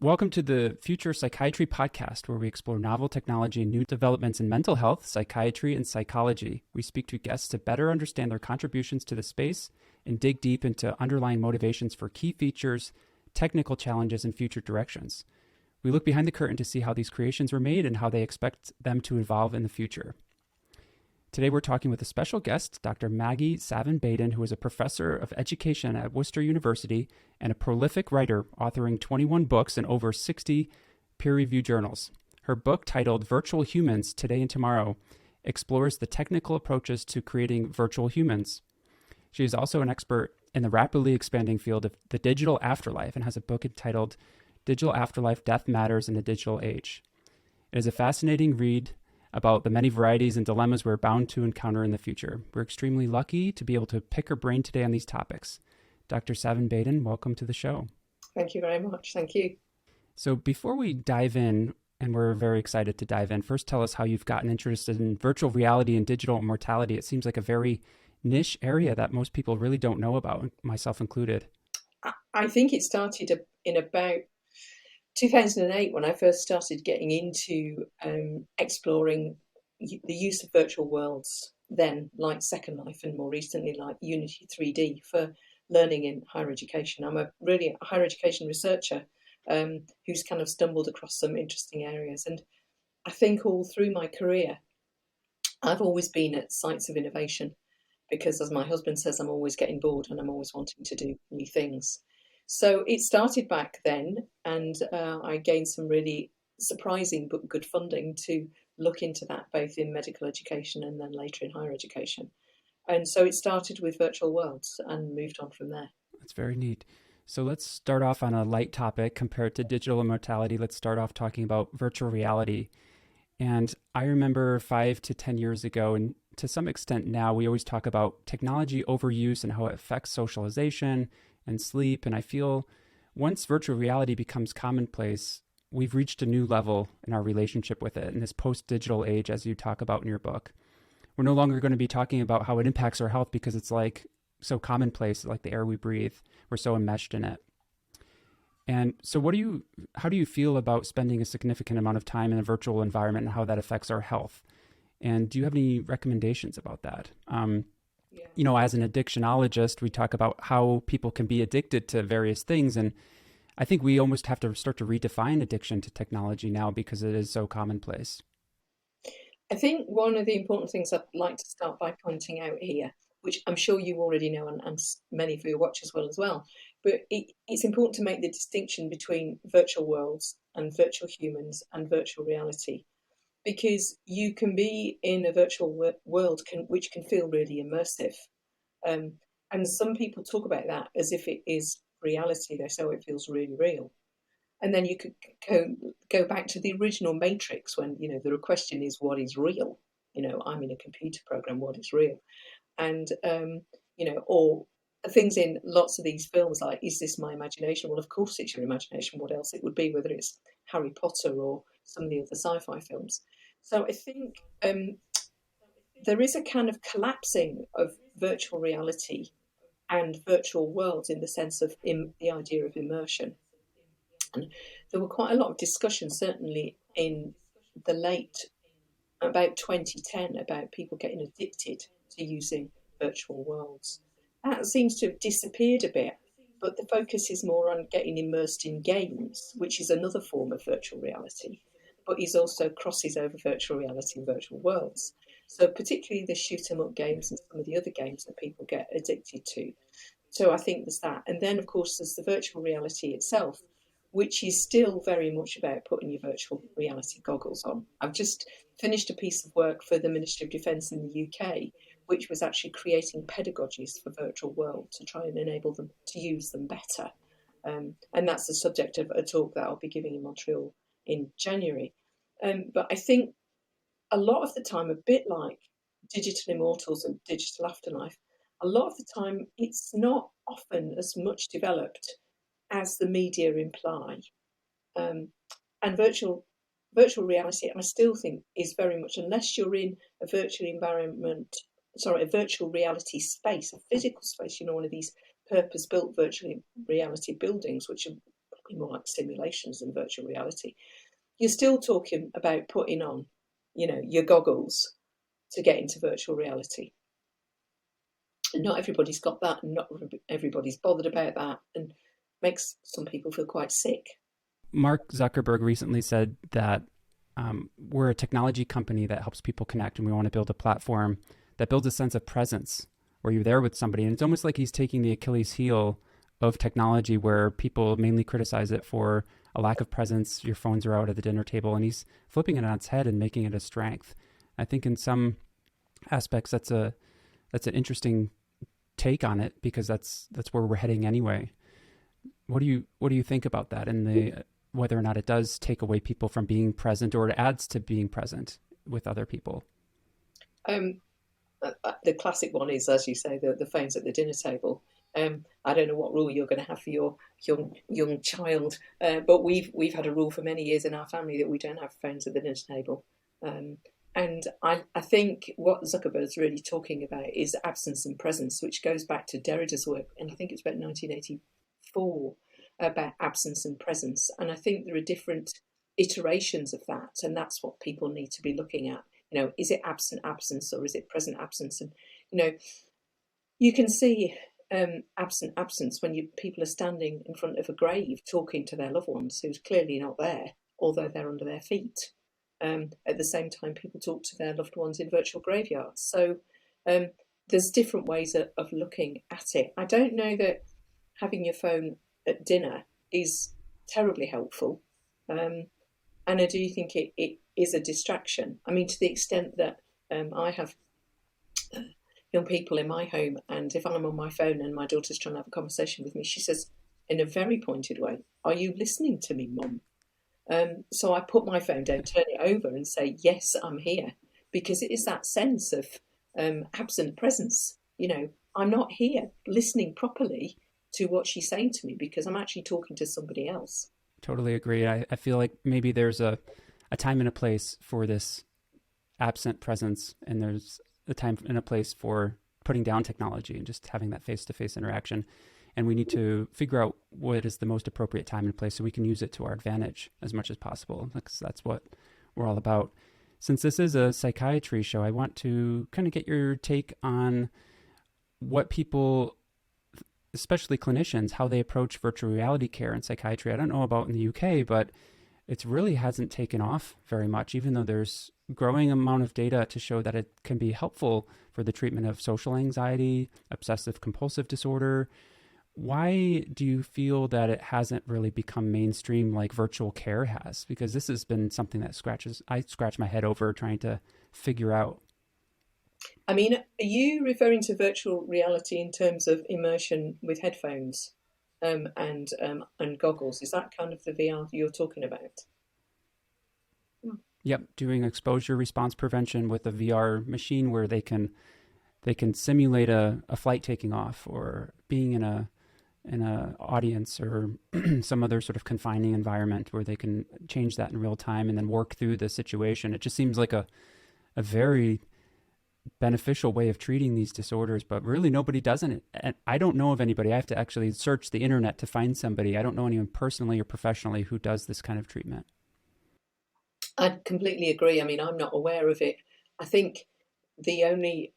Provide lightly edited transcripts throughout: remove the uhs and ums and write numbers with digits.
Welcome to the Future Psychiatry Podcast, where we explore novel technology and new developments in mental health, psychiatry, and psychology. We speak to guests to better understand their contributions to the space and dig deep into underlying motivations for key features, technical challenges, and future directions. We look behind the curtain to see how these creations were made and how they expect them to evolve in the future. Today, we're talking with a special guest, Dr. Maggi Savin-Baden, who is a professor of education at Worcester University and a prolific writer, authoring 21 books and over 60 peer-reviewed journals. Her book, titled Virtual Humans, Today and Tomorrow, explores the technical approaches to creating virtual humans. She is also an expert in the rapidly expanding field of the digital afterlife and has a book entitled Digital Afterlife, Death Matters in the Digital Age. It is a fascinating read about the many varieties and dilemmas we're bound to encounter in the future. We're extremely lucky to be able to pick her brain today on these topics. Dr. Savin-Baden, welcome to the show. Thank you very much. Thank you. So before we dive in, and we're very excited to dive in, first tell us how you've gotten interested in virtual reality and digital immortality. It seems like a very niche area that most people really don't know about, myself included. I think it started in about 2008 when I first started getting into exploring the use of virtual worlds, then like Second Life and more recently like Unity 3D for learning in higher education. I'm really a higher education researcher who's kind of stumbled across some interesting areas. And I think all through my career, I've always been at sites of innovation because, as my husband says, I'm always getting bored and I'm always wanting to do new things. So it started back then, and I gained some really surprising but good funding to look into that, both in medical education and then later in higher education. And so it started with virtual worlds and moved on from there. That's very neat. So let's start off on a light topic compared to digital immortality. Let's start off talking about virtual reality. And I remember 5 to 10 years ago, and to some extent now, we always talk about technology overuse and how it affects socialization and sleep. And I feel once virtual reality becomes commonplace, we've reached a new level in our relationship with it in this post-digital age, as you talk about in your book. We're no longer going to be talking about how it impacts our health because it's like so commonplace, like the air we breathe. We're so enmeshed in it. And so how do you feel about spending a significant amount of time in a virtual environment and how that affects our health? And do you have any recommendations about that? As an addictionologist, we talk about how people can be addicted to various things. And I think we almost have to start to redefine addiction to technology now because it is so commonplace. I think one of the important things I'd like to start by pointing out here, which I'm sure you already know and many of your watchers will as well, but it's important to make the distinction between virtual worlds and virtual humans and virtual reality, because you can be in a virtual world which can feel really immersive. And some people talk about that as if it is reality. They say, oh, it feels really real. And then you could go back to the original Matrix when, the question is, what is real? I'm in a computer program, what is real? And, or things in lots of these films like, is this my imagination? Well, of course it's your imagination. What else it would be, whether it's Harry Potter or some of the other sci-fi films. So I think there is a kind of collapsing of virtual reality and virtual worlds in the sense of the idea of immersion. And there were quite a lot of discussions, certainly in the late, about 2010, about people getting addicted to using virtual worlds. That seems to have disappeared a bit, but the focus is more on getting immersed in games, which is another form of virtual reality, but is also crosses over virtual reality and virtual worlds. So particularly the shoot 'em up games and some of the other games that people get addicted to. So I think there's that. And then, of course, there's the virtual reality itself, which is still very much about putting your virtual reality goggles on. I've just finished a piece of work for the Ministry of Defence in the UK, which was actually creating pedagogies for virtual world to try and enable them to use them better. And that's the subject of a talk that I'll be giving in Montreal in January. But I think a lot of the time, a bit like Digital Immortals and Digital Afterlife, a lot of the time it's not often as much developed as the media imply. And virtual reality, I still think, is very much, unless you're in a virtual reality space, a physical space, one of these purpose-built virtual reality buildings, which are more like simulations than virtual reality, you're still talking about putting on, your goggles to get into virtual reality. And not everybody's got that, and not everybody's bothered about that, and makes some people feel quite sick. Mark Zuckerberg recently said that we're a technology company that helps people connect, and we want to build a platform that builds a sense of presence where you're there with somebody. And it's almost like he's taking the Achilles heel of technology, where people mainly criticize it for a lack of presence. Your phones are out at the dinner table, and he's flipping it on its head and making it a strength. I think in some aspects that's an interesting take on it, because that's where we're heading anyway. What do you think about that, and the whether or not it does take away people from being present, or it adds to being present with other people? The classic one is, as you say, the phones at the dinner table. I don't know what rule you're going to have for your young child, but we've had a rule for many years in our family that we don't have phones at the dinner table. And I think what Zuckerberg's really talking about is absence and presence, which goes back to Derrida's work, and I think it's about 1984, about absence and presence. And I think there are different iterations of that, and that's what people need to be looking at. Is it absent absence, or is it present absence? And you can see absent absence when people are standing in front of a grave talking to their loved ones who's clearly not there, although they're under their feet. At the same time, people talk to their loved ones in virtual graveyards. So there's different ways of looking at it. I don't know that having your phone at dinner is terribly helpful. And I do think it is a distraction. I mean, to the extent that I have young people in my home, and if I'm on my phone and my daughter's trying to have a conversation with me, she says in a very pointed way, "Are you listening to me, Mum?" So I put my phone down, turn it over, and say, "Yes, I'm here," because it is that sense of absent presence. I'm not here listening properly to what she's saying to me because I'm actually talking to somebody else. Totally agree. I feel like maybe there's a time and a place for this absent presence, and there's a time and a place for putting down technology and just having that face-to-face interaction. And we need to figure out what is the most appropriate time and place so we can use it to our advantage as much as possible, because that's what we're all about. Since this is a psychiatry show, I want to kind of get your take on what people, especially clinicians, how they approach virtual reality care in psychiatry. I don't know about in the UK, but it really hasn't taken off very much, even though there's growing amount of data to show that it can be helpful for the treatment of social anxiety, obsessive compulsive disorder. Why do you feel that it hasn't really become mainstream like virtual care has? Because this has been something that I scratch my head over trying to figure out. I mean, are you referring to virtual reality in terms of immersion with headphones and goggles? Is that kind of the VR you're talking about? Yep, doing exposure response prevention with a VR machine where they can simulate a flight taking off, or being in a audience, or some other sort of confining environment where they can change that in real time and then work through the situation. It just seems like a very beneficial way of treating these disorders, but really nobody does it. And I don't know of anybody. I have to actually search the internet to find somebody. I don't know anyone personally or professionally who does this kind of treatment. I completely agree. I mean, I'm not aware of it. I think the only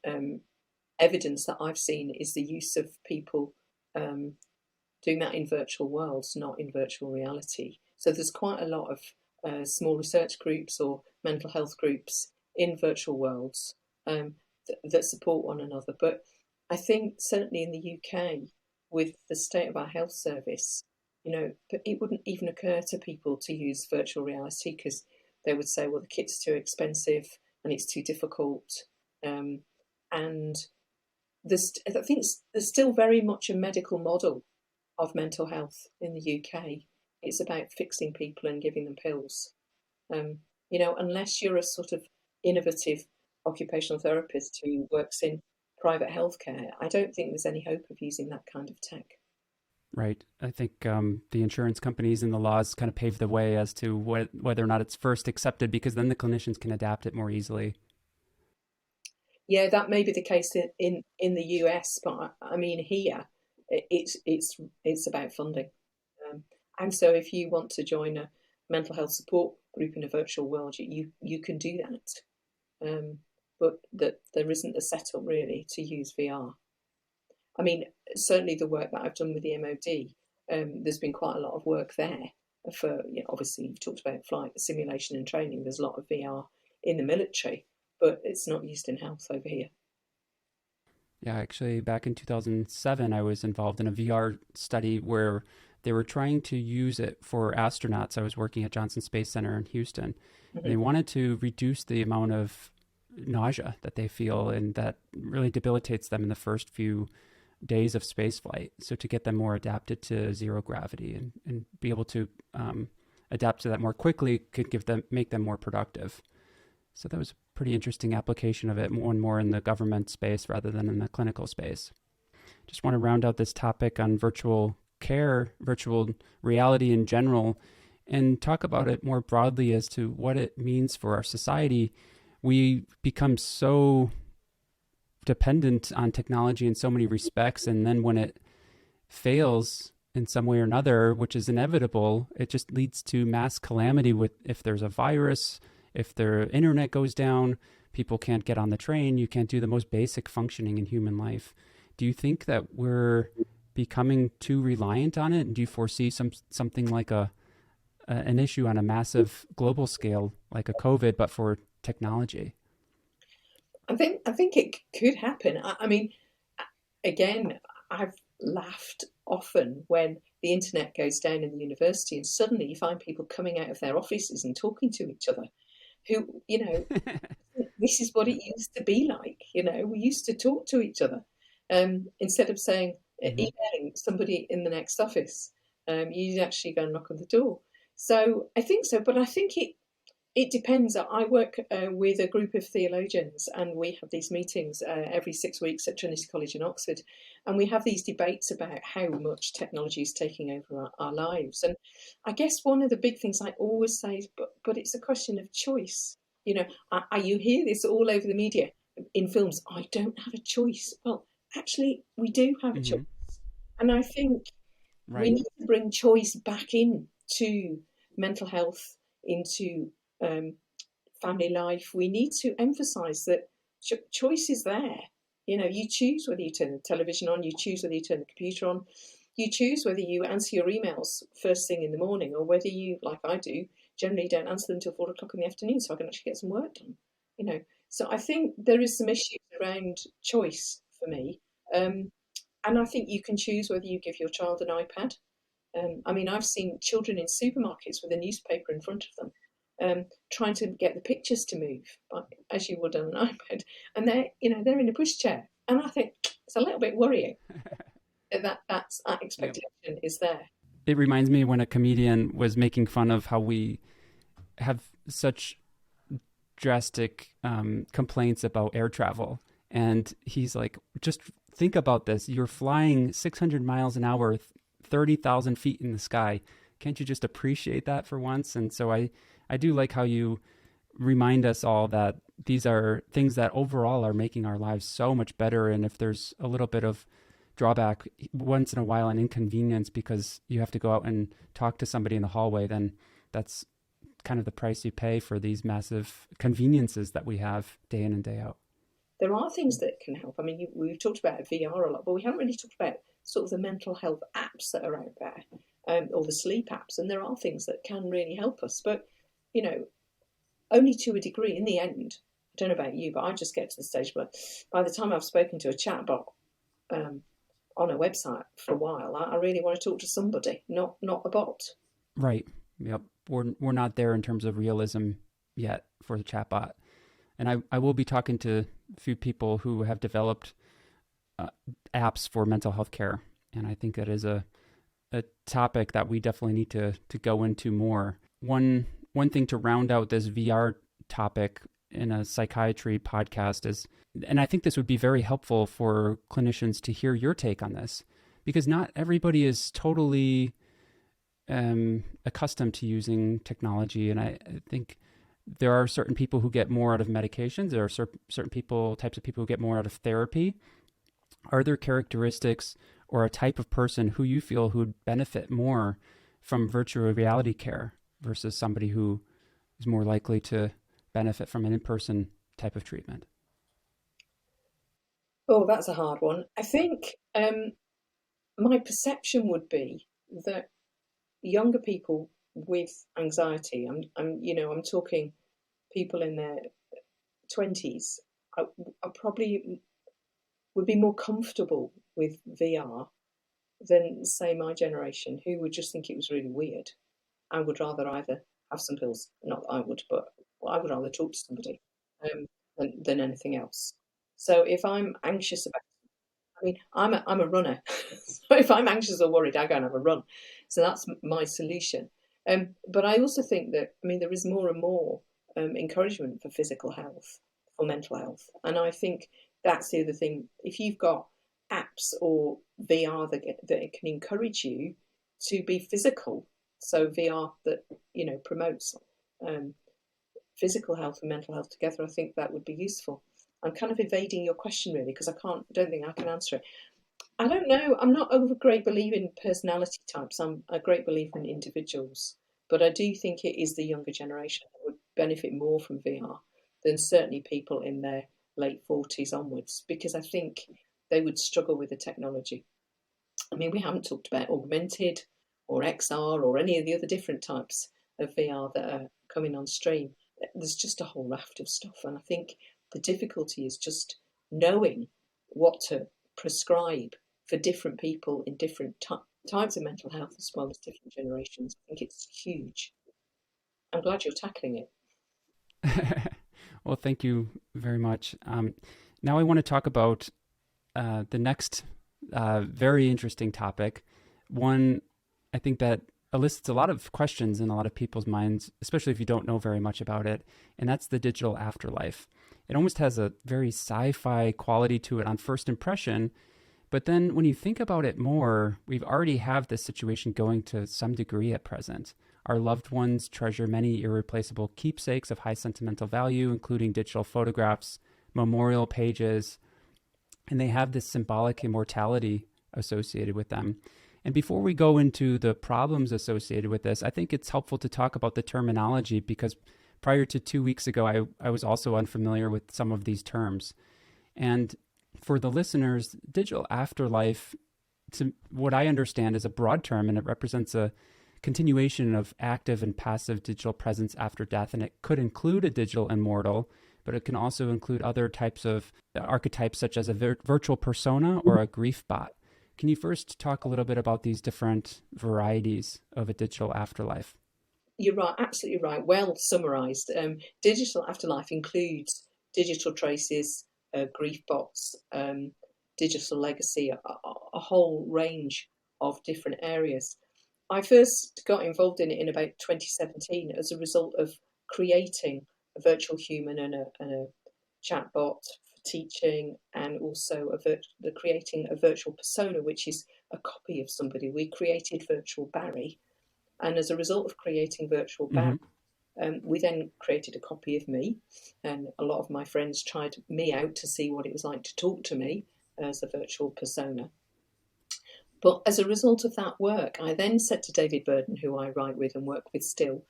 evidence that I've seen is the use of people doing that in virtual worlds, not in virtual reality. So there's quite a lot of small research groups or mental health groups in virtual worlds that support one another. But I think certainly in the UK, with the state of our health service, it wouldn't even occur to people to use virtual reality, because they would say, well, the kit's too expensive and it's too difficult. And I think there's still very much a medical model of mental health in the UK. It's about fixing people and giving them pills. Unless you're a sort of innovative occupational therapist who works in private healthcare, I don't think there's any hope of using that kind of tech. Right. I think the insurance companies and the laws kind of pave the way as to whether or not it's first accepted, because then the clinicians can adapt it more easily. Yeah, that may be the case in the US, but I mean here it's about funding. And so if you want to join a mental health support group in a virtual world, you can do that. But there isn't a setup really to use VR. I mean, certainly the work that I've done with the MOD, there's been quite a lot of work there for, obviously you've talked about flight simulation and training. There's a lot of VR in the military, but it's not used in health over here. Yeah, actually, back in 2007, I was involved in a VR study where they were trying to use it for astronauts. I was working at Johnson Space Center in Houston, and they wanted to reduce the amount of nausea that they feel, and that really debilitates them in the first few days of spaceflight. So to get them more adapted to zero gravity and be able to adapt to that more quickly could make them more productive. So that was a pretty interesting application of it, more in the government space rather than in the clinical space. Just want to round out this topic on virtual care, virtual reality in general, and talk about it more broadly as to what it means for our society. We become so dependent on technology in so many respects, and then when it fails in some way or another, which is inevitable, it just leads to mass calamity. With if there's a virus, if their internet goes down, people can't get on the train, you can't do the most basic functioning in human life. Do you think that we're becoming too reliant on it? And do you foresee something like an issue on a massive global scale, like a COVID, but for technology? I think it could happen. I mean, again, I've laughed often when the internet goes down in the university and suddenly you find people coming out of their offices and talking to each other who, this is what it used to be like. We used to talk to each other instead of saying, emailing somebody in the next office. You'd actually go and knock on the door. So I think so, but I think it depends. I work with a group of theologians, and we have these meetings every 6 weeks at Trinity College in Oxford, and we have these debates about how much technology is taking over our lives. And I guess one of the big things I always say is, but it's a question of choice. You hear this all over the media, in films, I don't have a choice. Well, actually, we do have a choice. And I think we need to bring choice back into mental health, into family life. We need to emphasize that choice is there. You choose whether you turn the television on, you choose whether you turn the computer on, you choose whether you answer your emails first thing in the morning, or whether you, like I do, generally don't answer them until 4 o'clock in the afternoon so I can actually get some work done. So I think there is some issues around choice for me. And I think you can choose whether you give your child an iPad. I've seen children in supermarkets with a newspaper in front of them, trying to get the pictures to move, as you would on an iPad, and they're in a pushchair. And I think it's a little bit worrying that expectation is there. It reminds me when a comedian was making fun of how we have such drastic complaints about air travel. And he's like, just think about this. You're flying 600 miles an hour, 30,000 feet in the sky. Can't you just appreciate that for once? And so I do like how you remind us all that these are things that overall are making our lives so much better. And if there's a little bit of drawback once in a while, an inconvenience because you have to go out and talk to somebody in the hallway, then that's kind of the price you pay for these massive conveniences that we have day in and day out. There are things that can help. We've talked about VR a lot, but we haven't really talked about sort of the mental health apps that are out there, or the sleep apps. And there are things that can really help us, but only to a degree. In the end, I don't know about you, but I just get to the stage where by the time I've spoken to a chatbot on a website for a while, I really want to talk to somebody, not a bot. Right. Yep. We're not there in terms of realism yet for the chatbot. And I will be talking to a few people who have developed apps for mental health care. And I think that is a topic that we definitely need to go into more. One thing to round out this VR topic in a psychiatry podcast is, and I think this would be very helpful for clinicians to hear your take on this, because not everybody is totally accustomed to using technology. And I think there are certain people who get more out of medications. There are certain types of people who get more out of therapy. Are there characteristics or a type of person who you feel who would benefit more from virtual reality care versus somebody who is more likely to benefit from an in-person type of treatment? Oh, that's a hard one. I think my perception would be that younger people with anxiety, I'm talking people in their 20s, are probably would be more comfortable with VR than, say, my generation, who would just think it was really weird. I would rather either have some pills, not that I would, but I would rather talk to somebody um, than anything else. So if I'm anxious about, I mean, I'm a runner. So if I'm anxious or worried, I go and have a run. So that's my solution. But I also think that, I mean, there is more and more encouragement for physical health, for mental health. And I think that's the other thing. If you've got apps or VR that it can encourage you to be physical, so VR that, promotes um, physical health and mental health together, I think that would be useful. I'm kind of evading your question really because don't think I can answer it. I don't know. I'm not a great believer in personality types. I'm a great believer in individuals. But I do think it is the younger generation that would benefit more from VR than certainly people in their late 40s onwards, because I think they would struggle with the technology. I mean, we haven't talked about augmented or XR or any of the other different types of VR that are coming on stream. There's just a whole raft of stuff. And I think the difficulty is just knowing what to prescribe for different people in different types of mental health as well as different generations. I think it's huge. I'm glad you're tackling it. Well, thank you very much. Now I want to talk about the next very interesting topic. One, I think that elicits a lot of questions in a lot of people's minds, especially if you don't know very much about it, and that's the digital afterlife. It almost has a very sci-fi quality to it on first impression, but then when you think about it more, we've already have this situation going to some degree at present. Our loved ones treasure many irreplaceable keepsakes of high sentimental value, including digital photographs, memorial pages, and they have this symbolic immortality associated with them. And before we go into the problems associated with this, I think it's helpful to talk about the terminology because prior to 2 weeks ago, I was also unfamiliar with some of these terms. And for the listeners, digital afterlife, to what I understand, is a broad term, and it represents a continuation of active and passive digital presence after death. And it could include a digital immortal, but it can also include other types of archetypes such as a virtual persona or a grief bot. Can you first talk a little bit about these different varieties of a digital afterlife? You're right, absolutely right. Well summarised. Digital afterlife includes digital traces, grief bots, digital legacy, a whole range of different areas. I first got involved in it in about 2017 as a result of creating a virtual human and a chatbot for teaching, and also creating a virtual persona, which is a copy of somebody. We created Virtual Barry, and as a result of creating Virtual Barry, we then created a copy of me, and a lot of my friends tried me out to see what it was like to talk to me as a virtual persona. But as a result of that work, I then said to David Burden, who I write with and work with still,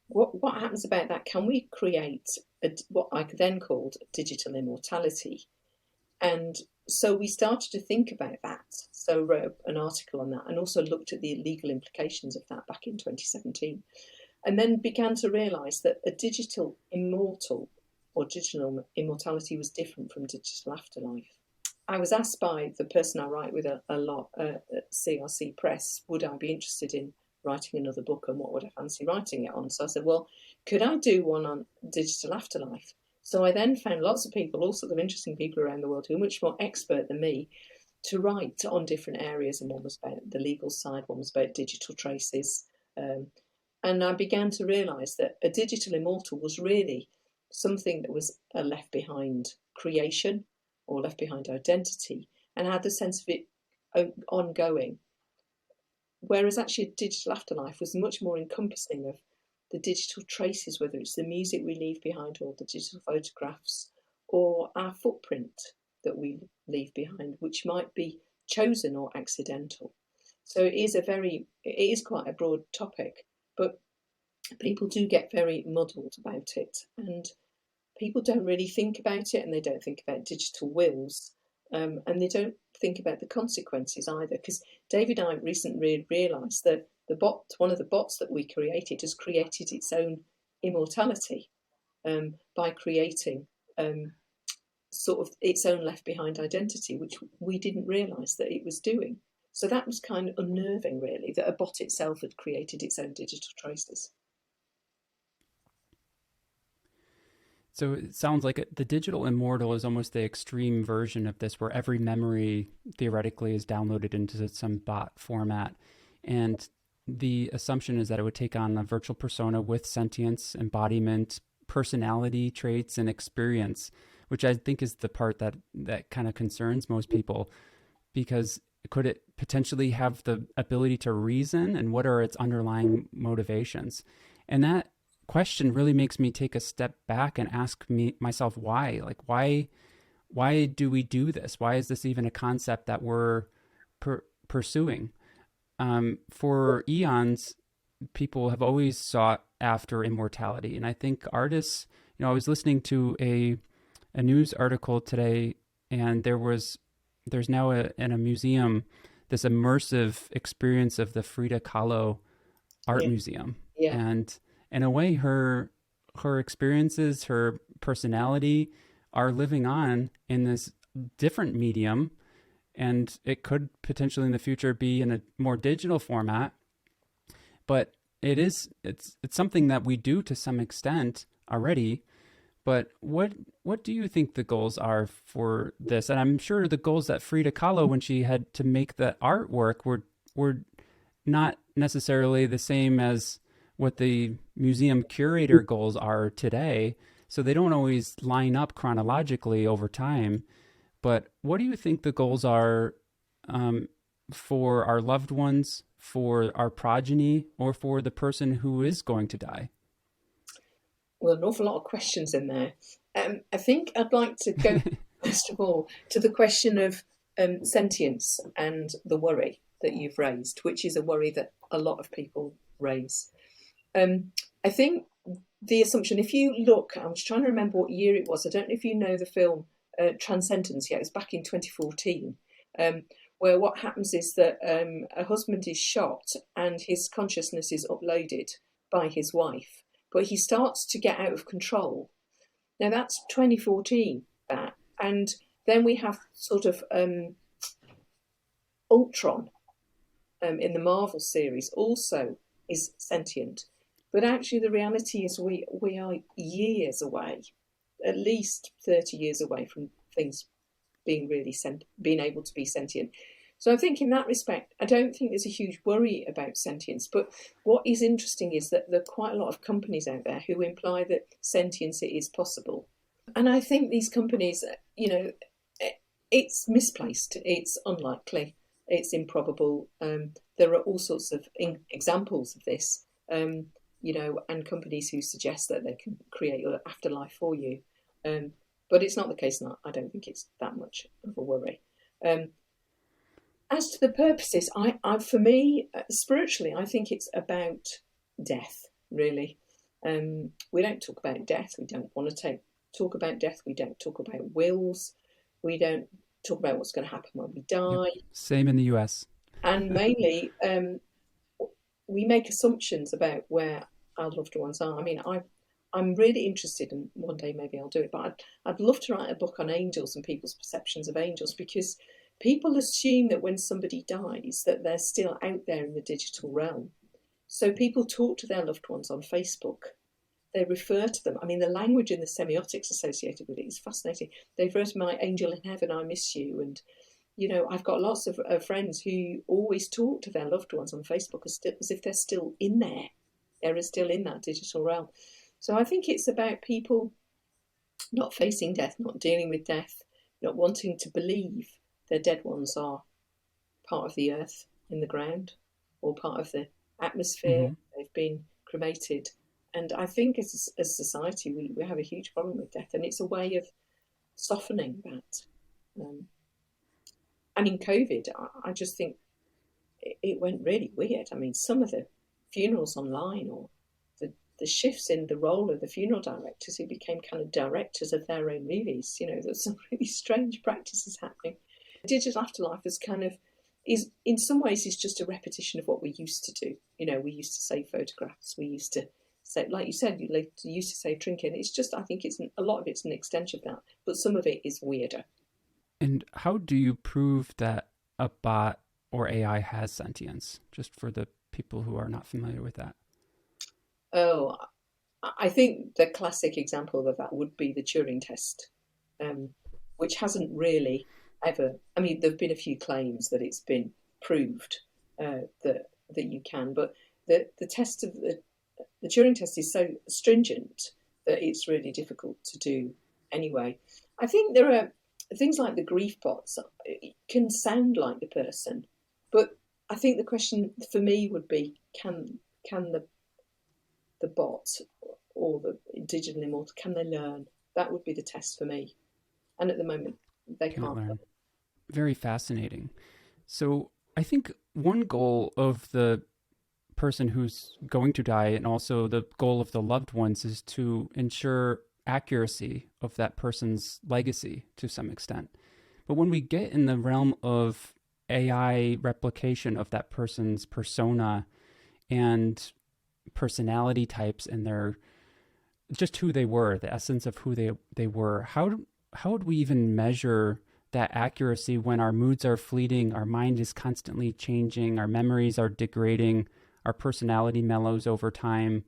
what happens about that? Can we create what I then called digital immortality? And so we started to think about that. So wrote an article on that and also looked at the legal implications of that back in 2017. And then began to realise that a digital immortal or digital immortality was different from digital afterlife. I was asked by the person I write with a lot at CRC Press, would I be interested in writing another book and what would I fancy writing it on? So I said, well, could I do one on digital afterlife? So I then found lots of people, all sorts of interesting people around the world who are much more expert than me, to write on different areas. And one was about the legal side, one was about digital traces. And I began to realise that a digital immortal was really something that was a left behind creation or left behind identity, and had the sense of it ongoing. Whereas actually a digital afterlife was much more encompassing of the digital traces, whether it's the music we leave behind or the digital photographs or our footprint that we leave behind, which might be chosen or accidental. So it is quite a broad topic, but people do get very muddled about it, and people don't really think about it, and they don't think about digital wills, and they don't think about the consequences either. Because David and I recently realised that one of the bots that we created, has created its own immortality by creating sort of its own left behind identity, which we didn't realise that it was doing. So that was kind of unnerving, really, that a bot itself had created its own digital traces. So it sounds like the digital immortal is almost the extreme version of this, where every memory theoretically is downloaded into some bot format. And the assumption is that it would take on a virtual persona with sentience, embodiment, personality traits, and experience, which I think is the part that kind of concerns most people, because could it potentially have the ability to reason, and what are its underlying motivations? And that question really makes me take a step back and ask myself why. Like, why do we do this? Why is this even a concept that we're pursuing? For eons, people have always sought after immortality, and I think artists. I was listening to a news article today, and there's now in a museum this immersive experience of the Frida Kahlo art Yeah. museum, Yeah. and in a way, her experiences, her personality, are living on in this different medium, and it could potentially in the future be in a more digital format. But it's something that we do to some extent already. But what do you think the goals are for this? And I'm sure the goals that Frida Kahlo, when she had to make the artwork, were not necessarily the same as what the museum curator goals are today. So they don't always line up chronologically over time. But what do you think the goals are for our loved ones, for our progeny, or for the person who is going to die? Well, an awful lot of questions in there. I think I'd like to go, first of all, to the question of sentience and the worry that you've raised, which is a worry that a lot of people raise. I think the assumption, if you look, I was trying to remember what year it was. I don't know if you know the film Transcendence yet. It was back in 2014, where what happens is that a husband is shot and his consciousness is uploaded by his wife, but he starts to get out of control. Now that's 2014, that. And then we have sort of Ultron in the Marvel series also is sentient. But actually the reality is we are years away, at least 30 years away from things being really being able to be sentient. So I think in that respect, I don't think there's a huge worry about sentience. But what is interesting is that there are quite a lot of companies out there who imply that sentience is possible. And I think these companies, it's misplaced, it's unlikely, it's improbable. There are all sorts of examples of this, and companies who suggest that they can create your afterlife for you. But it's not the case, and I don't think it's that much of a worry. As to the purposes, for me, spiritually, I think it's about death, really. We don't talk about death. We don't want to talk about death. We don't talk about wills. We don't talk about what's going to happen when we die. Yep. Same in the US. And mainly, we make assumptions about where our loved ones are. I mean, I'm really interested, and one day maybe I'll do it, but I'd love to write a book on angels and people's perceptions of angels, because people assume that when somebody dies that they're still out there in the digital realm. So people talk to their loved ones on Facebook. They refer to them. I mean, the language and the semiotics associated with it is fascinating. They refer to my angel in heaven, I miss you. And, I've got lots of friends who always talk to their loved ones on Facebook as if they're still in there. They're still in that digital realm. So I think it's about people not facing death, not dealing with death, not wanting to believe their dead ones are part of the earth in the ground or part of the atmosphere. Mm-hmm. They've been cremated. And I think as a society, we have a huge problem with death, and it's a way of softening that. And in COVID, I just think it went really weird. I mean, some of the funerals online, or the shifts in the role of the funeral directors who became kind of directors of their own movies. There's some really strange practices happening. Digital Afterlife is in some ways is just a repetition of what we used to do. We used to save photographs. We used to say, like you said, you used to save trinket. It's just, I think a lot of it's an extension of that, but some of it is weirder. And how do you prove that a bot or AI has sentience, just for the people who are not familiar with that? Oh, I think the classic example of that would be the Turing test, which hasn't really ever. I mean, there have been a few claims that it's been proved that you can, but the test of the Turing test is so stringent that it's really difficult to do anyway. I think there are things like the grief bots. It can sound like the person, but I think the question for me would be, can the bot or the digital immortal, can they learn? That would be the test for me. And at the moment, they can't learn. Very fascinating. So I think one goal of the person who's going to die, and also the goal of the loved ones, is to ensure accuracy of that person's legacy to some extent. But when we get in the realm of AI replication of that person's persona and personality types and their just who they were, the essence of who they were, how would we even measure that accuracy when our moods are fleeting, our mind is constantly changing, our memories are degrading, our personality mellows over time,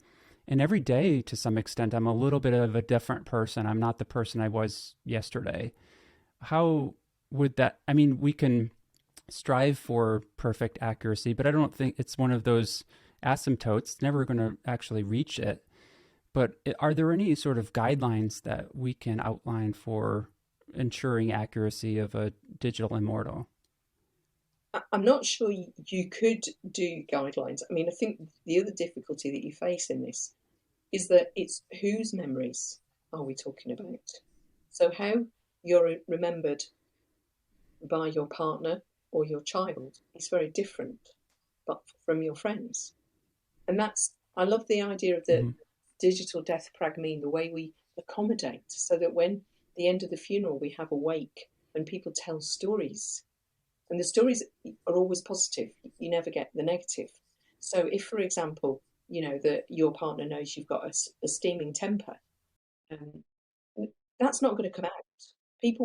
and every day to some extent I'm a little bit of a different person. I'm not the person I was yesterday. How would that, I mean, we can strive for perfect accuracy, but I don't think it's one of those asymptotes, never going to actually reach it. But are there any sort of guidelines that we can outline for ensuring accuracy of a digital immortal? I'm not sure you could do guidelines. I mean, I think the other difficulty that you face in this is that it's whose memories are we talking about? So how you're remembered by your partner or your child is very different, but from your friends. And I love the idea of the digital death pragmine, the way we accommodate, so that when the end of the funeral, we have a wake and people tell stories. And the stories are always positive. You never get the negative. So if, for example, that your partner knows you've got a steaming temper, that's not going to come out.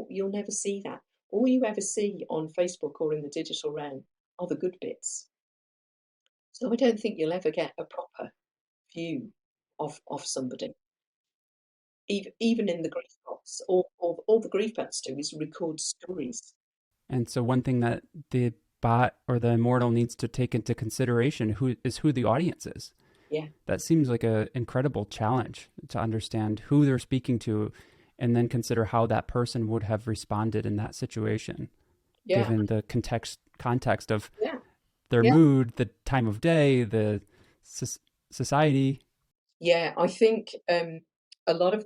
You'll never see that. All you ever see on Facebook or in the digital realm are the good bits. So I don't think you'll ever get a proper view of somebody. Even in the grief bots, all the grief bots do is record stories. And so one thing that the bot or the immortal needs to take into consideration who the audience is. Yeah. That seems like an incredible challenge, to understand who they're speaking to and then consider how that person would have responded in that situation, given the context of their mood, the time of day, the society. Yeah, I think a lot of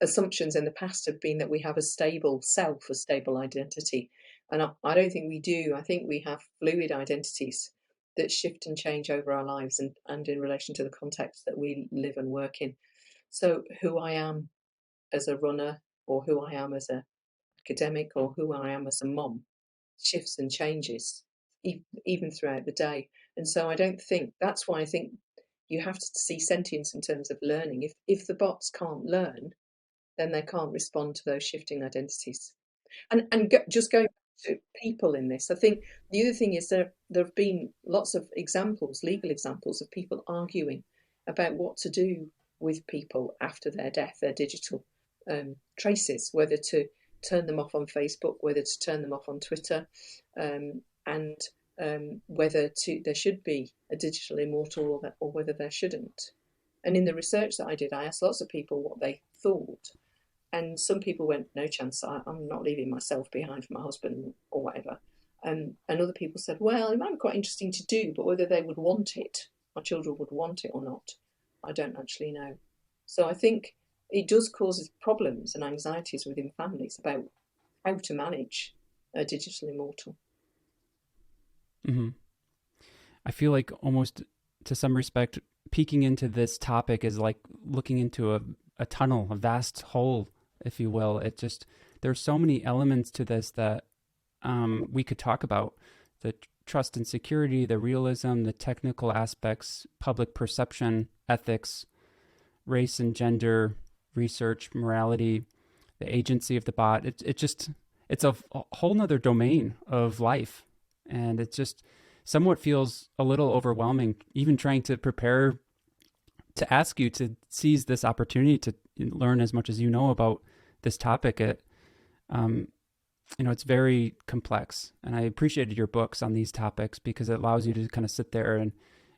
assumptions in the past have been that we have a stable self, a stable identity. And I don't think we do. I think we have fluid identities that shift and change over our lives and in relation to the context that we live and work in. So who I am as a runner, or who I am as an academic, or who I am as a mom shifts and changes even throughout the day. And so that's why I think you have to see sentience in terms of learning. If the bots can't learn, then they can't respond to those shifting identities. Just going to people in this, I think the other thing is there have been lots of examples, legal examples, of people arguing about what to do with people after their death, their digital traces, whether to turn them off on Facebook, whether to turn them off on Twitter, and whether there should be a digital immortal or whether there shouldn't. And in the research that I did, I asked lots of people what they thought. And some people went, no chance, I'm not leaving myself behind for my husband or whatever. And other people said, well, it might be quite interesting to do, but whether they would want it, my children would want it or not, I don't actually know. So I think it does cause problems and anxieties within families about how to manage a digital immortal. Hmm. I feel like almost to some respect, peeking into this topic is like looking into a tunnel, a vast hole, if you will. It just, there's so many elements to this that we could talk about: the trust and security, the realism, the technical aspects, public perception, ethics, race and gender, research, morality, the agency of the bot. It just, it's a whole nother domain of life. And it just somewhat feels a little overwhelming, even trying to prepare to ask you to seize this opportunity to learn as much as you know about this topic. Um, it's very complex, and I appreciated your books on these topics because it allows you to kind of sit there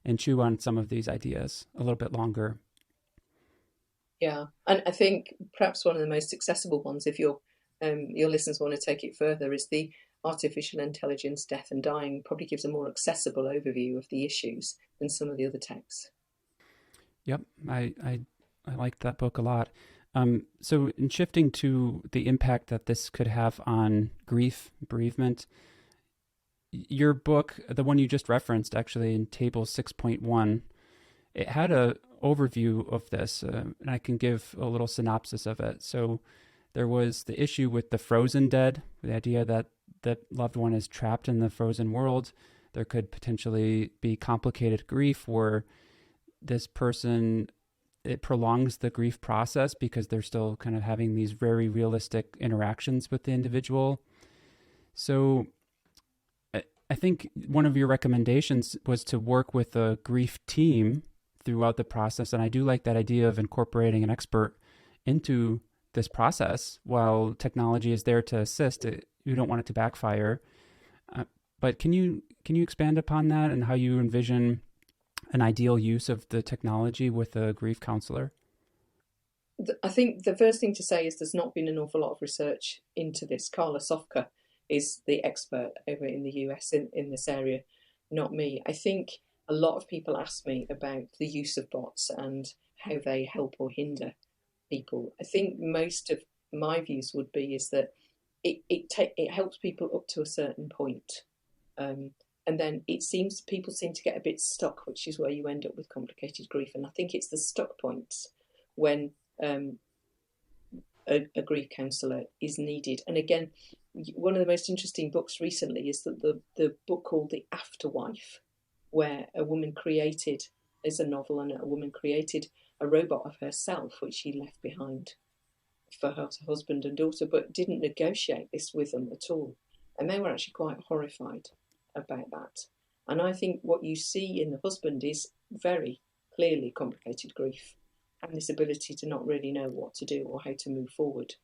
and chew on some of these ideas a little bit longer. Yeah, and I think perhaps one of the most accessible ones, if your listeners want to take it further, is the Artificial Intelligence, Death and Dying. Probably gives a more accessible overview of the issues than some of the other texts. Yep, I liked that book a lot. So in shifting to the impact that this could have on grief, bereavement, your book, the one you just referenced, actually in table 6.1, it had a overview of this, and I can give a little synopsis of it. So there was the issue with the frozen dead, the idea that the loved one is trapped in the frozen world. There could potentially be complicated grief where this person, it prolongs the grief process because they're still kind of having these very realistic interactions with the individual. So I think one of your recommendations was to work with a grief team throughout the process. And I do like that idea of incorporating an expert into this process. While technology is there to assist, you don't want it to backfire. But can you expand upon that and how you envision an ideal use of the technology with a grief counselor? I think the first thing to say is there's not been an awful lot of research into this. Carla Sofka is the expert over in the US in this area, not me. I think a lot of people ask me about the use of bots and how they help or hinder people. I think most of my views would be is that it helps people up to a certain point. And then people seem to get a bit stuck, which is where you end up with complicated grief. And I think it's the stuck points when a grief counsellor is needed. And again, one of the most interesting books recently is the book called The Afterwife, where a woman created, is a novel, and a woman created a robot of herself, which she left behind for her husband and daughter, but didn't negotiate this with them at all. And they were actually quite horrified about that. And I think what you see in the husband is very clearly complicated grief and this ability to not really know what to do or how to move forward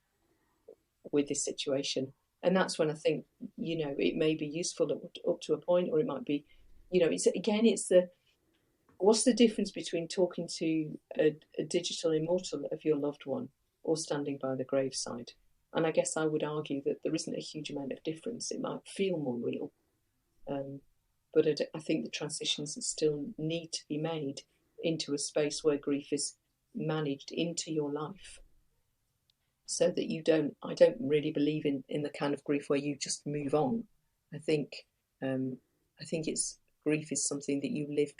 with this situation. And that's when I think, it may be useful up to a point, or it might be, what's the difference between talking to a digital immortal of your loved one or standing by the graveside? And I guess I would argue that there isn't a huge amount of difference. It might feel more real. But I think the transitions still need to be made into a space where grief is managed into your life, so that I don't really believe in the kind of grief where you just move on. I think it's grief is something that you live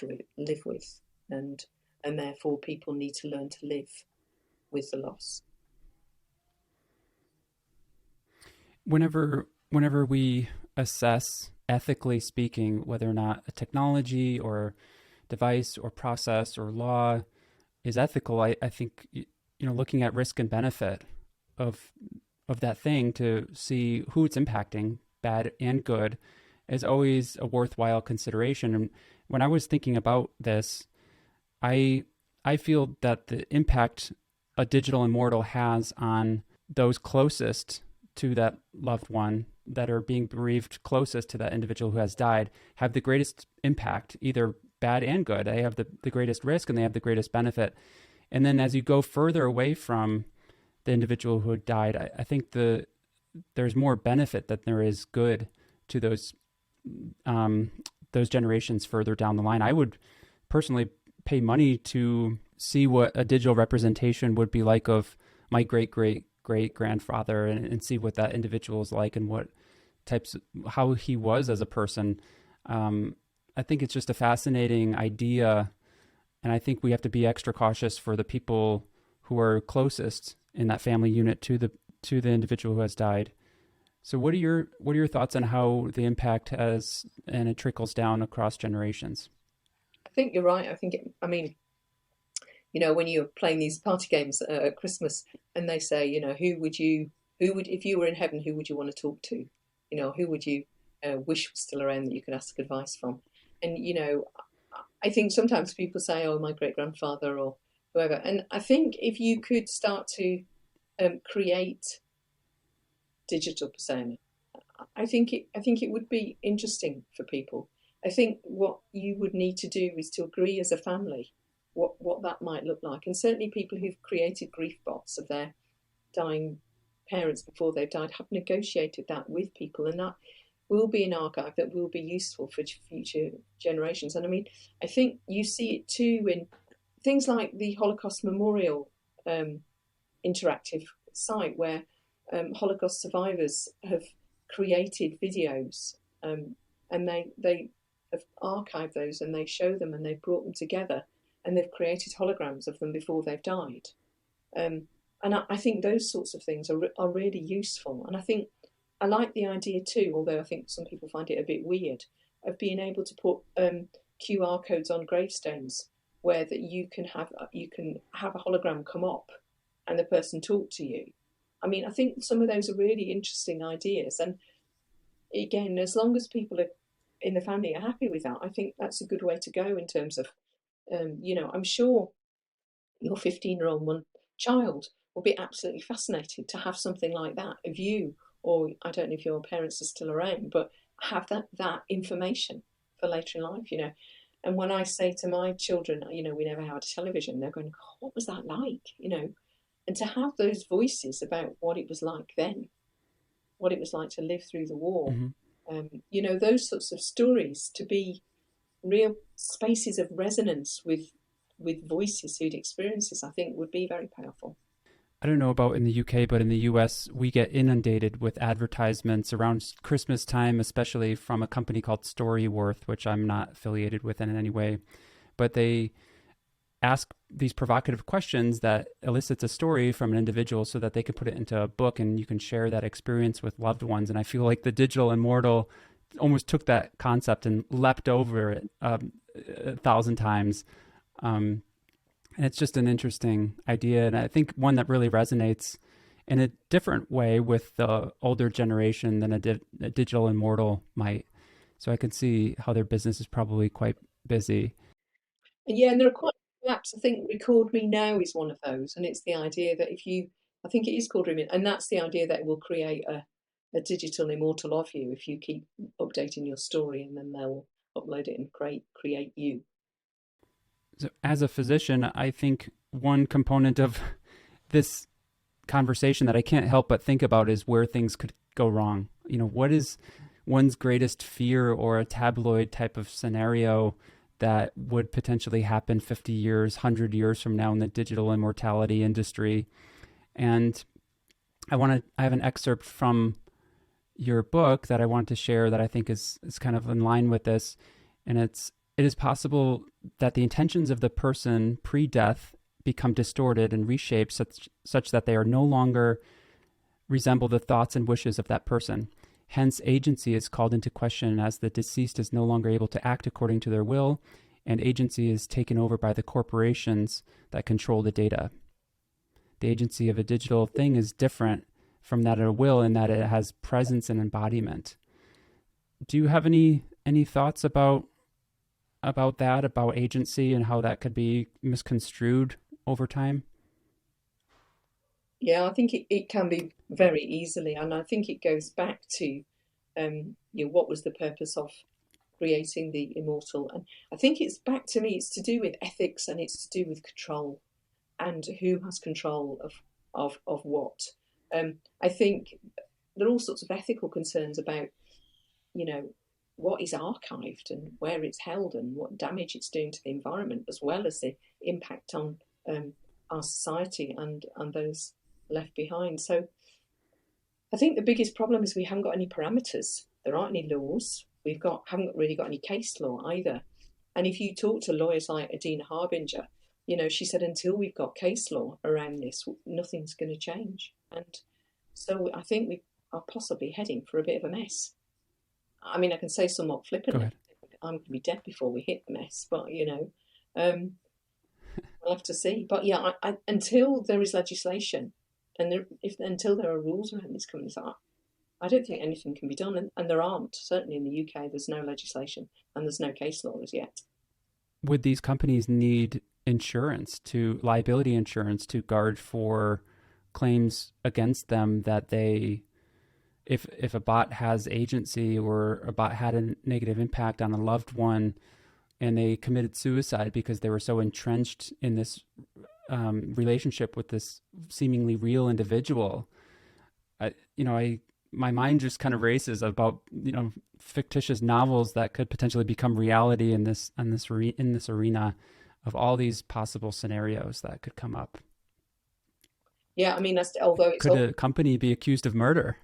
with, and therefore people need to learn to live with the loss. Whenever we assess, ethically speaking, whether or not a technology or device or process or law is ethical, I think looking at risk and benefit of that thing to see who it's impacting, bad and good, is always a worthwhile consideration. And when I was thinking about this, I feel that the impact a digital immortal has on those closest to that loved one, that are being bereaved closest to that individual who has died, have the greatest impact, either bad and good. They have the greatest risk and they have the greatest benefit. And then as you go further away from the individual who had died, I think there's more benefit than there is good to those generations further down the line. I would personally pay money to see what a digital representation would be like of my great grandfather, and see what that individual is like and what how he was as a person. I think it's just a fascinating idea, and I think we have to be extra cautious for the people who are closest in that family unit to the individual who has died. So what are your thoughts on how the impact has and it trickles down across generations? I think you're right. I mean, when you're playing these party games at Christmas, and they say, who would, if you were in heaven, who would you want to talk to? Who would you wish was still around that you could ask advice from? And, I think sometimes people say, oh, my great grandfather or whoever. And I think if you could start to create digital persona, I think it would be interesting for people. I think what you would need to do is to agree as a family what that might look like. And certainly people who've created grief bots of their dying parents before they've died have negotiated that with people, and that will be an archive that will be useful for future generations. And I mean, I think you see it too in things like the Holocaust Memorial interactive site, where Holocaust survivors have created videos, and they have archived those, and they show them, and they've brought them together, and they've created holograms of them before they've died. And I think those sorts of things are really useful. And I think I like the idea too, although I think some people find it a bit weird, of being able to put QR codes on gravestones, where that you can have a hologram come up and the person talk to you. I mean, I think some of those are really interesting ideas. And again, as long as people are in the family are happy with that, I think that's a good way to go in terms of, I'm sure your 15-year-old child will be absolutely fascinated to have something like that of you, or I don't know if your parents are still around, but have that information for later in life. And when I say to my children, we never had a television, they're going, oh, what was that like? And to have those voices about what it was like then, what it was like to live through the war, Mm-hmm. those sorts of stories, to be real spaces of resonance with voices who'd experienced this, I think would be very powerful. I don't know about in the UK, but in the US, we get inundated with advertisements around Christmas time, especially from a company called Storyworth, which I'm not affiliated with in any way. But they ask these provocative questions that elicits a story from an individual so that they can put it into a book and you can share that experience with loved ones. And I feel like the digital immortal almost took that concept and leapt over it 1,000 times. And it's just an interesting idea. And I think one that really resonates in a different way with the older generation than a digital immortal might. So I can see how their business is probably quite busy. And yeah, and there are quite a few apps. I think Record Me Now is one of those, and it's the idea that I think it is called Record Me, and that's the idea that it will create a digital immortal of you if you keep updating your story, and then they'll upload it and create you. So as a physician, I think one component of this conversation that I can't help but think about is where things could go wrong. What is one's greatest fear or a tabloid type of scenario that would potentially happen 50 years, 100 years from now in the digital immortality industry? And I have an excerpt from your book that I want to share that I think is kind of in line with this. And it is possible that the intentions of the person pre-death become distorted and reshaped such that they are no longer resemble the thoughts and wishes of that person. Hence, agency is called into question as the deceased is no longer able to act according to their will, and agency is taken over by the corporations that control the data. The agency of a digital thing is different from that of a will in that it has presence and embodiment. Do you have any thoughts about that, about agency and how that could be misconstrued over time? Yeah, I think it can be very easily, and I think it goes back to what was the purpose of creating the immortal. And I think it's back to me, it's to do with ethics, and it's to do with control, and who has control of what. I think there are all sorts of ethical concerns about, what is archived and where it's held and what damage it's doing to the environment, as well as the impact on our society and those left behind. So I think the biggest problem is we haven't got any parameters. There aren't any laws. haven't really got any case law either. And if you talk to lawyers like Adina Harbinger, she said until we've got case law around this, nothing's going to change. And so I think we are possibly heading for a bit of a mess. I mean, I can say somewhat Go flippantly, ahead. I'm going to be dead before we hit the mess, but we'll have to see. But yeah, until there is legislation, and until there are rules around these companies, I don't think anything can be done, and there aren't. Certainly in the UK, there's no legislation and there's no case law as yet. Would these companies need liability insurance to guard for claims against them that if a bot has agency or a bot had a negative impact on a loved one and they committed suicide because they were so entrenched in this relationship with this seemingly real individual? My mind just kind of races about fictitious novels that could potentially become reality in this arena of all these possible scenarios that could come up. Yeah, I mean, although it's could a company be accused of murder?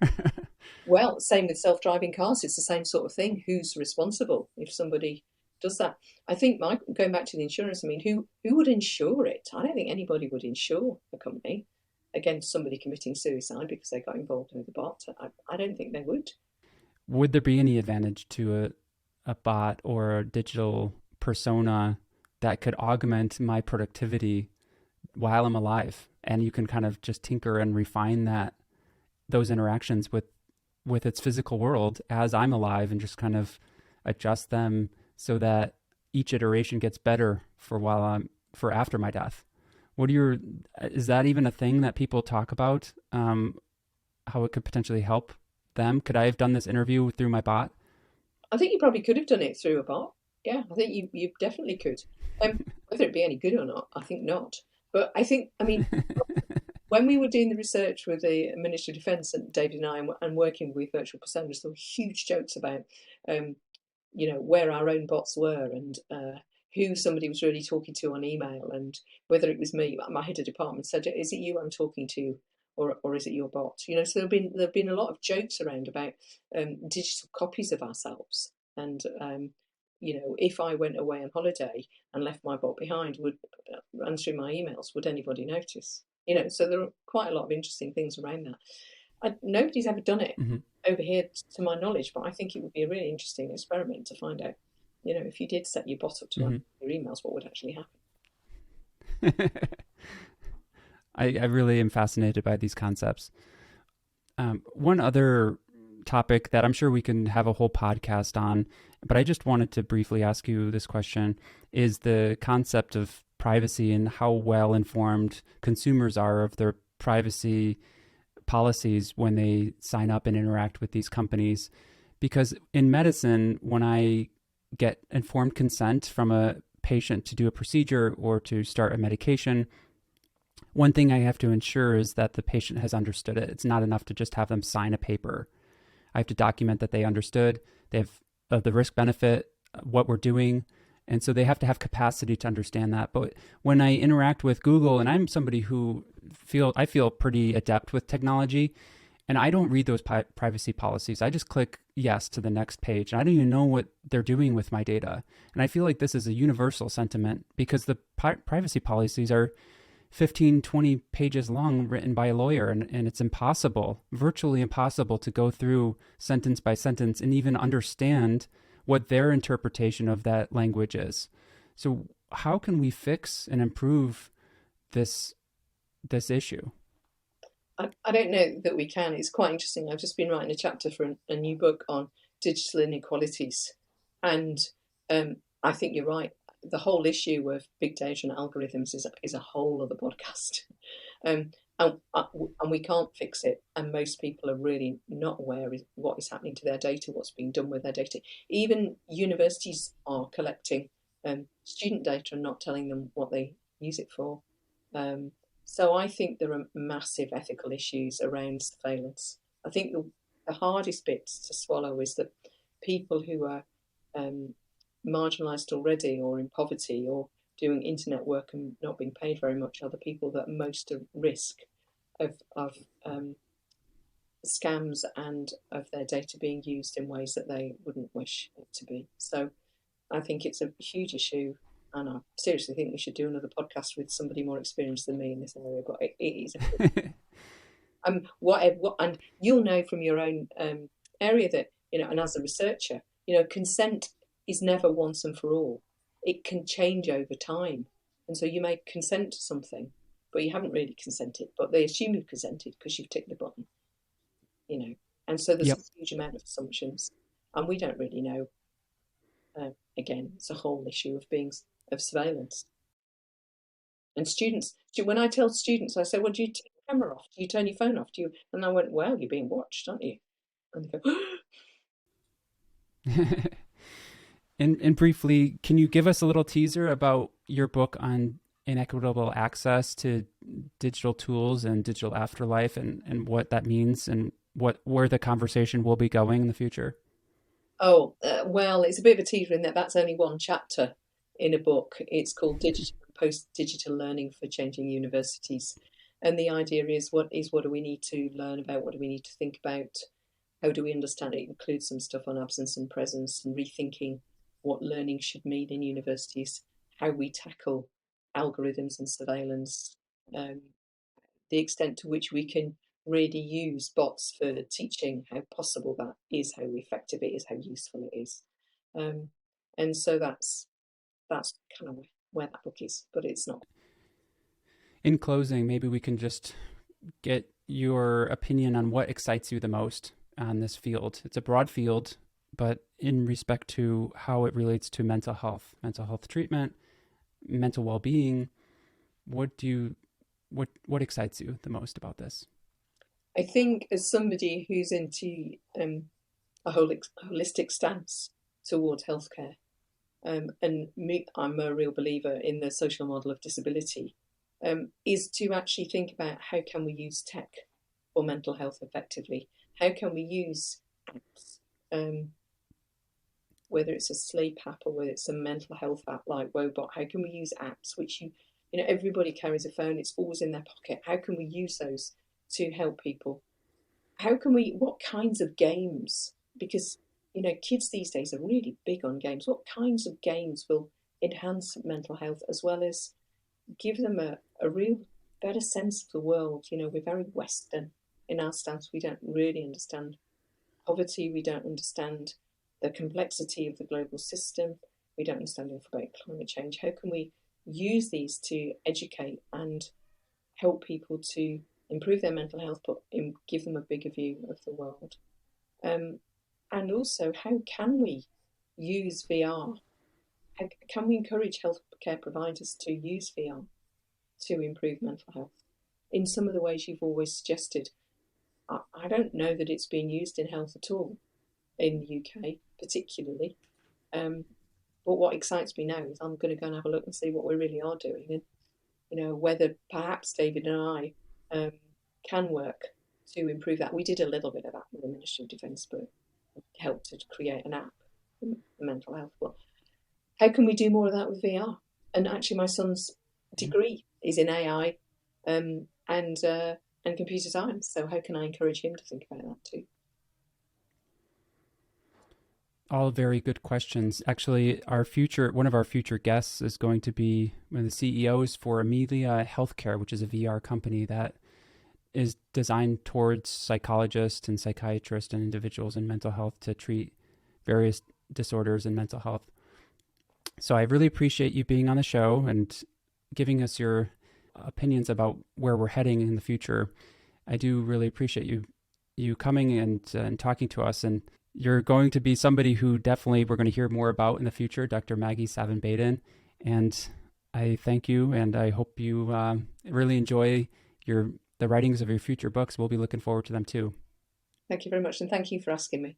Well, same with self-driving cars. It's the same sort of thing. Who's responsible if somebody does that? I think, Mike, going back to the insurance, I mean, who would insure it? I don't think anybody would insure a company against somebody committing suicide because they got involved with the bot. I don't think they would. Would there be any advantage to a bot or a digital persona that could augment my productivity while I'm alive? And you can kind of just tinker and refine those interactions with its physical world as I'm alive and just kind of adjust them so that each iteration gets better for after my death. Is that even a thing that people talk about? How it could potentially help them? Could I have done this interview through my bot? I think you probably could have done it through a bot. Yeah, I think you definitely could. Whether it be any good or not, I think not. But I mean, when we were doing the research with the Ministry of Defence and David and I, and working with virtual personas, there were huge jokes about, where our own bots were and who somebody was really talking to on email, and whether it was me. My head of department said, "Is it you I'm talking to, or is it your bot?" So there've been a lot of jokes around about digital copies of ourselves, and if I went away on holiday and left my bot behind, would answering my emails, would anybody notice? So there are quite a lot of interesting things around that. Nobody's ever done it over here, to my knowledge, but I think it would be a really interesting experiment to find out, if you did set your bot up to answer your emails, what would actually happen. I really am fascinated by these concepts. One other topic that I'm sure we can have a whole podcast on, but I just wanted to briefly ask you this question, is the concept of privacy and how well informed consumers are of their privacy policies when they sign up and interact with these companies. Because in medicine, when I get informed consent from a patient to do a procedure or to start a medication, one thing I have to ensure is that the patient has understood it. It's not enough to just have them sign a paper. I have to document that they understood, they have the risk benefit, what we're doing. And so they have to have capacity to understand that. But when I interact with Google, and I'm somebody who I feel pretty adept with technology, and I don't read those privacy policies. I just click yes to the next page. And I don't even know what they're doing with my data. And I feel like this is a universal sentiment because the privacy policies are 15, 20 pages long, written by a lawyer. And it's virtually impossible to go through sentence by sentence and even understand what their interpretation of that language is. So how can we fix and improve this issue? I don't know that we can. It's quite interesting. I've just been writing a chapter for a new book on digital inequalities. And I think you're right. The whole issue of big data and algorithms is a whole other podcast. And we can't fix it. And most people are really not aware of what is happening to their data, what's being done with their data. Even universities are collecting student data and not telling them what they use it for. So I think there are massive ethical issues around surveillance. I think the hardest bit to swallow is that people who are marginalised already or in poverty or doing internet work and not being paid very much are the people that are most at risk of scams and of their data being used in ways that they wouldn't wish it to be. So I think it's a huge issue, and I seriously think we should do another podcast with somebody more experienced than me in this area. But it is and you'll know from your own area that, and as a researcher, consent is never once and for all. It can change over time, and so you may consent to something, but you haven't really consented. But they assume you've consented because you've ticked the button, and so there's Yep. a huge amount of assumptions, and we don't really know. Again, it's a whole issue of surveillance. And students, when I tell students, I say, "Well, do you turn your camera off? Do you turn your phone off? Do you?" And I went, "Well, you're being watched, aren't you?" And they go, And briefly, can you give us a little teaser about your book on inequitable access to digital tools and digital afterlife, and what that means, and where the conversation will be going in the future? "Oh, well, it's a bit of a teaser in that that's only one chapter in a book. It's called Digital and Post-Digital Learning for Changing Universities." And the idea is what do we need to learn about? What do we need to think about? How do we understand it? It includes some stuff on absence and presence and rethinking what learning should mean in universities, how we tackle algorithms and surveillance, the extent to which we can really use bots for teaching, how possible that is, how effective it is, how useful it is. And so that's kind of where that book is, but it's not. In closing, maybe we can just get your opinion on what excites you the most on this field. It's a broad field, but in respect to how it relates to mental health treatment, mental well-being, what excites you the most about this? I think as somebody who's into a holistic stance towards healthcare, and me, I'm a real believer in the social model of disability, is to actually think about how can we use tech for mental health effectively? How can we use apps, whether it's a sleep app or whether it's a mental health app like Wobot? How can we use apps which everybody carries a phone, it's always in their pocket. How can we use those to help people? What kinds of games? Because, kids these days are really big on games. What kinds of games will enhance mental health as well as give them a real better sense of the world? We're very Western in our stance. We don't really understand poverty. We don't understand the complexity of the global system. We don't understand enough about climate change. How can we use these to educate and help people to improve their mental health, but give them a bigger view of the world? And also, how can we use VR? How can we encourage healthcare providers to use VR to improve mental health in some of the ways you've always suggested? I don't know that it's being used in health at all in the UK, particularly. But what excites me now is I'm going to go and have a look and see what we really are doing, and whether perhaps David and I can work to improve that. We did a little bit of that with the Ministry of Defence, but helped to create an app for mental health. But how can we do more of that with VR? And actually, my son's degree is in AI and computer science. So how can I encourage him to think about that too? All very good questions. Actually, one of our future guests is going to be one of the CEOs for Amelia Healthcare, which is a VR company that is designed towards psychologists and psychiatrists and individuals in mental health to treat various disorders in mental health. So I really appreciate you being on the show and giving us your opinions about where we're heading in the future. I do really appreciate you coming and talking to us. And you're going to be somebody who definitely we're going to hear more about in the future, Dr. Maggi Savin-Baden. And I thank you, and I hope you really enjoy the writings of your future books. We'll be looking forward to them too. Thank you very much, and thank you for asking me.